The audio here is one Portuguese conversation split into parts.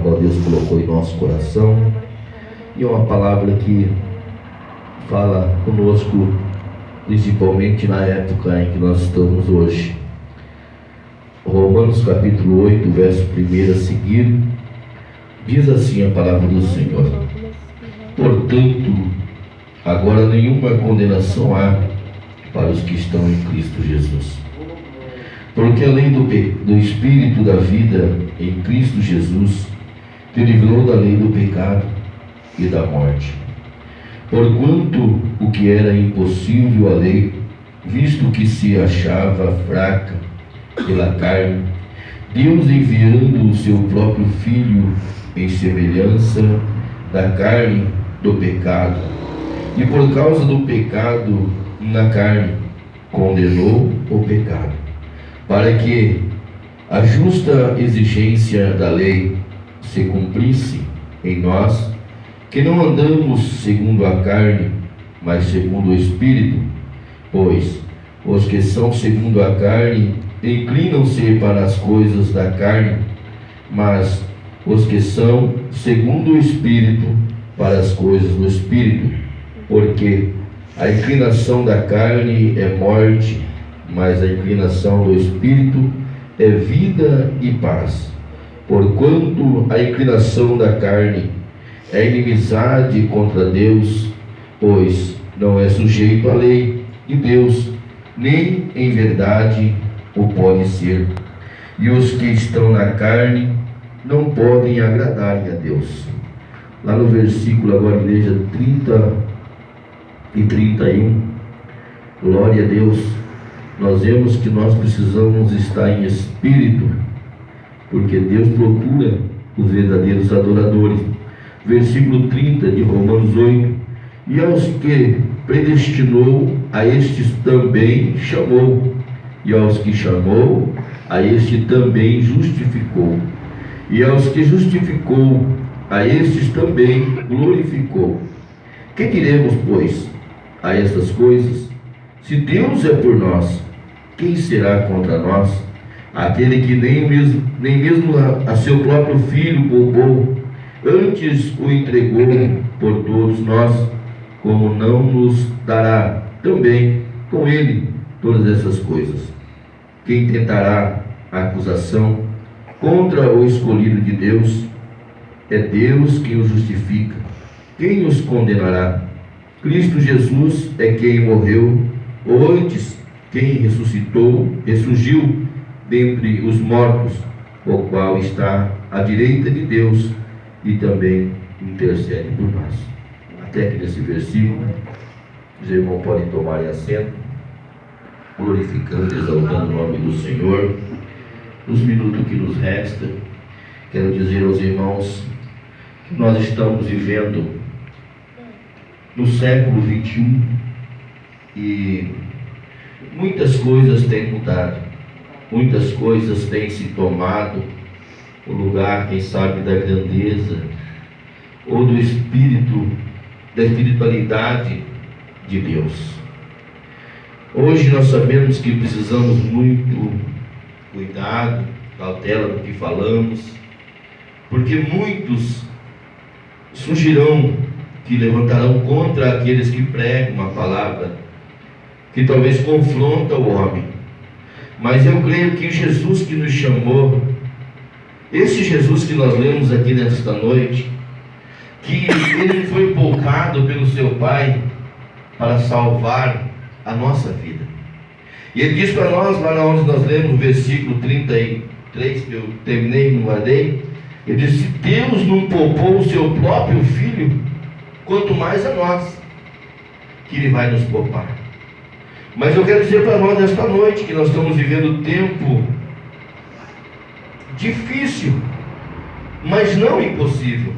qual Deus colocou em nosso coração, e é uma palavra que fala conosco, principalmente na época em que nós estamos hoje. Romanos capítulo 8, verso 1 a seguir, diz assim a palavra do Senhor: portanto, agora nenhuma condenação há para os que estão em Cristo Jesus. Porque a lei do Espírito da vida em Cristo Jesus te livrou da lei do pecado e da morte. Porquanto o que era impossível à lei, visto que se achava fraca pela carne, Deus, enviando o seu próprio Filho em semelhança da carne do pecado, e por causa do pecado na carne, condenou o pecado, para que a justa exigência da lei se cumprisse em nós, que não andamos segundo a carne, mas segundo o Espírito. Pois os que são segundo a carne inclinam-se para as coisas da carne, mas os que são segundo o Espírito para as coisas do Espírito. Porque a inclinação da carne é morte, mas a inclinação do Espírito é vida e paz. Porquanto a inclinação da carne é inimizade contra Deus, pois não é sujeito à lei de Deus, nem em verdade o pode ser. E os que estão na carne não podem agradar a Deus. Lá no versículo agora, igreja, 30 e 31, glória a Deus, nós vemos que nós precisamos estar em espírito, porque Deus procura os verdadeiros adoradores. Versículo 30 de Romanos 8: e aos que predestinou, a estes também chamou, e aos que chamou, a este também justificou, e aos que justificou, a estes também glorificou. Que diremos, pois, a estas coisas? Se Deus é por nós, quem será contra nós? Aquele que nem mesmo a seu próprio Filho poupou, antes o entregou por todos nós, como não nos dará também com ele todas essas coisas? Quem tentará a acusação contra o escolhido de Deus? É Deus quem os justifica. Quem os condenará? Cristo Jesus é quem morreu, ou antes, quem ressurgiu dentre os mortos, o qual está à direita de Deus e também intercede por nós. Até que nesse versículo, os irmãos podem tomar assento, glorificando, exaltando o nome do Senhor. Nos minutos que nos resta, quero dizer aos irmãos que nós estamos vivendo no século 21 e muitas coisas têm mudado, muitas coisas têm se tomado o lugar, quem sabe, da grandeza ou do espírito, da espiritualidade de Deus. Hoje nós sabemos que precisamos muito cuidado, cautela do que falamos, porque muitos surgirão que levantarão contra aqueles que pregam uma palavra que talvez confronta o homem. Mas eu creio que Jesus que nos chamou, esse Jesus que nós lemos aqui nesta noite, que ele foi poupado pelo seu Pai para salvar a nossa vida. E ele diz para nós, lá onde nós lemos o versículo 33, que eu terminei e não guardei, ele diz: se Deus não poupou o seu próprio Filho, quanto mais a nós, que ele vai nos poupar. Mas eu quero dizer para nós nesta noite que nós estamos vivendo um tempo difícil, mas não impossível.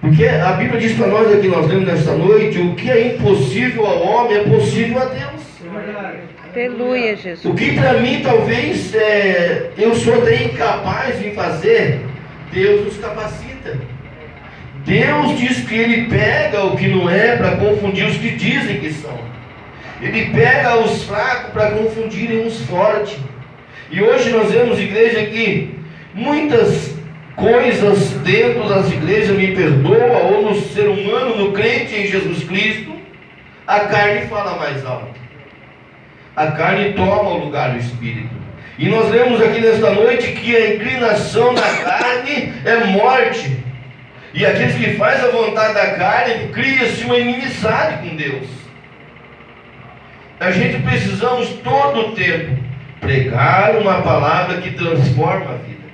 Porque a Bíblia diz para nós aqui, nós lemos nesta noite, o que é impossível ao homem é possível a Deus. Aleluia, Jesus. O que para mim talvez eu sou até incapaz de fazer, Deus nos capacita. Deus diz que Ele pega o que não é para confundir os que dizem que são. Ele pega os fracos para confundirem os fortes. E hoje nós vemos, igreja, que muitas coisas dentro das igrejas, me perdoa, ou no ser humano, no crente em Jesus Cristo, a carne fala mais alto. A carne toma o lugar do Espírito. E nós lemos aqui nesta noite que a inclinação da carne é morte. E aqueles que fazem a vontade da carne, cria-se uma inimizade com Deus. A gente precisamos todo o tempo pregar uma palavra que transforma a vida.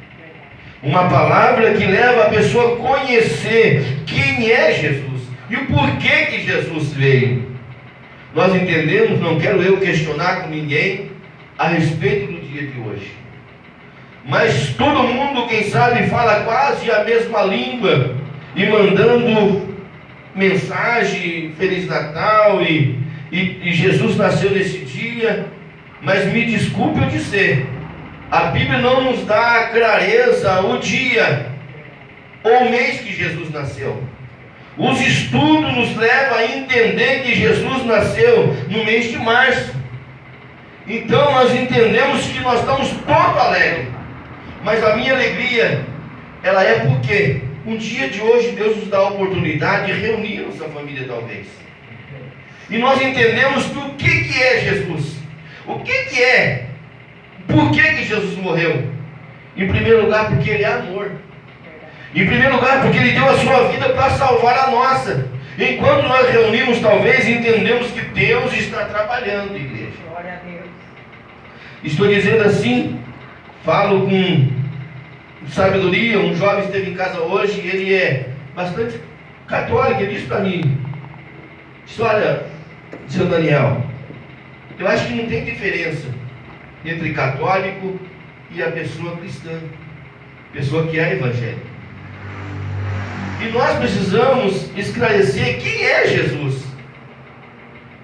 Uma palavra que leva a pessoa a conhecer quem é Jesus e o porquê que Jesus veio. Nós entendemos, não quero eu questionar com ninguém a respeito do dia de hoje. Mas todo mundo, quem sabe, fala quase a mesma língua e mandando mensagem, Feliz Natal e Jesus nasceu nesse dia. Mas me desculpe eu dizer, a Bíblia não nos dá clareza o dia ou o mês que Jesus nasceu. Os estudos nos levam a entender que Jesus nasceu no mês de março. Então nós entendemos que nós estamos todo alegres. Mas a minha alegria, ela é porque um dia de hoje Deus nos dá a oportunidade de reunir nossa família talvez. E nós entendemos que o que é Jesus? O que é? Por que Jesus morreu? Em primeiro lugar, porque Ele é amor. Em primeiro lugar, porque Ele deu a sua vida para salvar a nossa. Enquanto nós reunimos, talvez entendemos que Deus está trabalhando, igreja. Glória a Deus. Estou dizendo assim, falo com sabedoria. Um jovem esteve em casa hoje e ele é bastante católico. Ele disse para mim: olha, seu Daniel, eu acho que não tem diferença entre católico e a pessoa cristã, pessoa que é evangélica. E nós precisamos esclarecer quem é Jesus.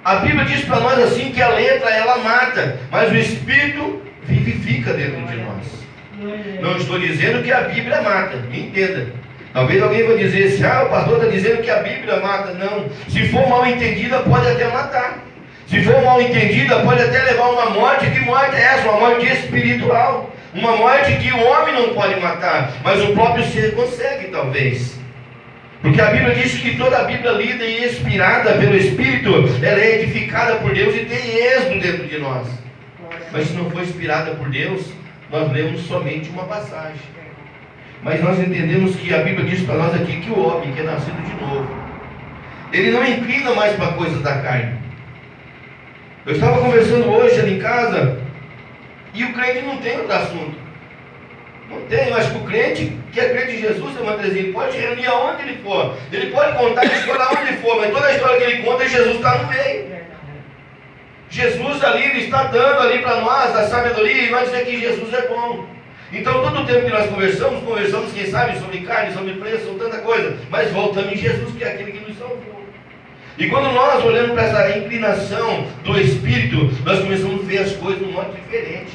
A Bíblia diz para nós assim que a letra ela mata, mas o Espírito vivifica dentro de nós. Não estou dizendo que a Bíblia mata, me entenda. Talvez alguém vai dizer assim: o pastor está dizendo que a Bíblia mata. Não, se for mal entendida pode até matar. Se for mal entendida pode até levar a uma morte. Que morte é essa? Uma morte espiritual. Uma morte que o homem não pode matar, mas o próprio ser consegue talvez. Porque a Bíblia diz que toda a Bíblia lida e inspirada pelo Espírito, ela é edificada por Deus e tem êxodo dentro de nós. Mas se não for inspirada por Deus, nós lemos somente uma passagem. Mas nós entendemos que a Bíblia diz para nós aqui que o homem que é nascido de novo, ele não inclina mais para coisas da carne. Eu estava conversando hoje ali em casa, e o crente não tem outro assunto. Não tem, mas o crente, que é crente em Jesus, irmão Terezinha, ele pode reunir aonde ele for. Ele pode contar a história aonde ele for, mas toda a história que ele conta, Jesus está no meio. Jesus ali, ele está dando ali para nós a sabedoria, e nós dizer que Jesus é bom. Então todo o tempo que nós conversamos, quem sabe, sobre carne, sobre preço, sobre tanta coisa, mas voltamos em Jesus, que é aquele que nos salvou. E quando nós olhamos para essa inclinação do Espírito, nós começamos a ver as coisas de um modo diferente.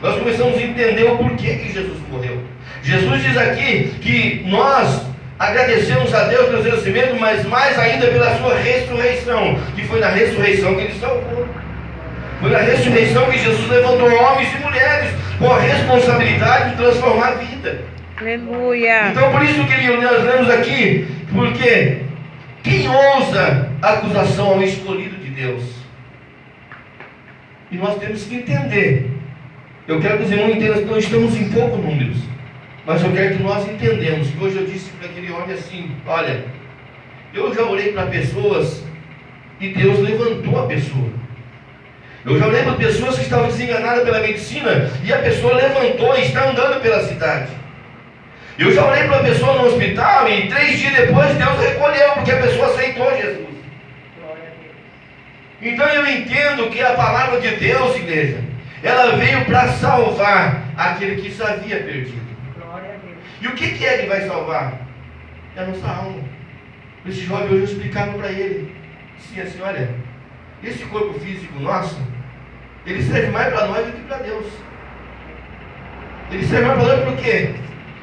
Nós começamos a entender o porquê que Jesus morreu. Jesus diz aqui que nós agradecemos a Deus pelo seu nascimento, mas mais ainda pela sua ressurreição, que foi na ressurreição que Ele salvou. Foi na ressurreição que Jesus levantou homens e mulheres com a responsabilidade de transformar a vida. Aleluia. Então por isso que nós lemos aqui, porque quem ousa acusação ao escolhido de Deus? E nós temos que entender. Eu quero que os irmãos entendam que nós estamos em poucos números, mas eu quero que nós entendamos que hoje eu disse para aquele homem assim: olha, eu já orei para pessoas e Deus levantou a pessoa. Eu já orei para pessoas que estavam desenganadas pela medicina e a pessoa levantou e está andando pela cidade. Eu já orei para a pessoa no hospital e 3 dias depois Deus recolheu, porque a pessoa aceitou Jesus. Então eu entendo que a palavra de Deus, igreja, ela veio para salvar aquele que se havia perdido. E o que é que vai salvar? É a nossa alma. Esse jovem hoje eu explicava para ele assim, olha, esse corpo físico nosso, ele serve mais para nós do que para Deus. Ele serve mais para nós por quê?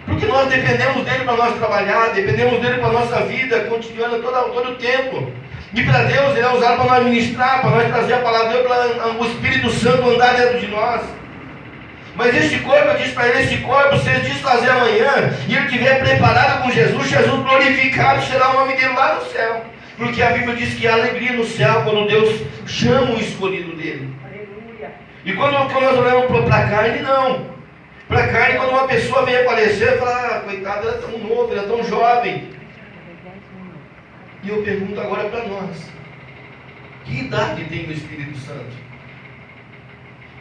Porque nós dependemos dele para nós trabalhar, dependemos dele para a nossa vida cotidiana todo o tempo. E para Deus ele é usado para nós ministrar, para nós trazer a palavra de Deus, para o Espírito Santo andar dentro de nós. Mas este corpo, eu disse para ele, este corpo, se ele desfazer amanhã, e ele estiver preparado com Jesus, Jesus glorificado será o nome dele lá no céu. Porque a Bíblia diz que há alegria no céu quando Deus chama o escolhido dele. Aleluia. E quando nós olhamos para a carne, não. Para a carne, quando uma pessoa vem a falecer, fala, coitado, ela é tão novo, ela é tão jovem. E eu pergunto agora para nós, que idade tem o Espírito Santo?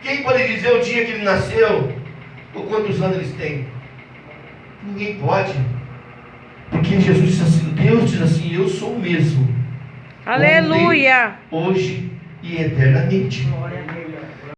Quem pode dizer o dia que ele nasceu, ou quantos anos eles têm? Ninguém pode. Porque Jesus diz assim, Deus diz assim, eu sou o mesmo. Aleluia. Ontem, hoje e eternamente.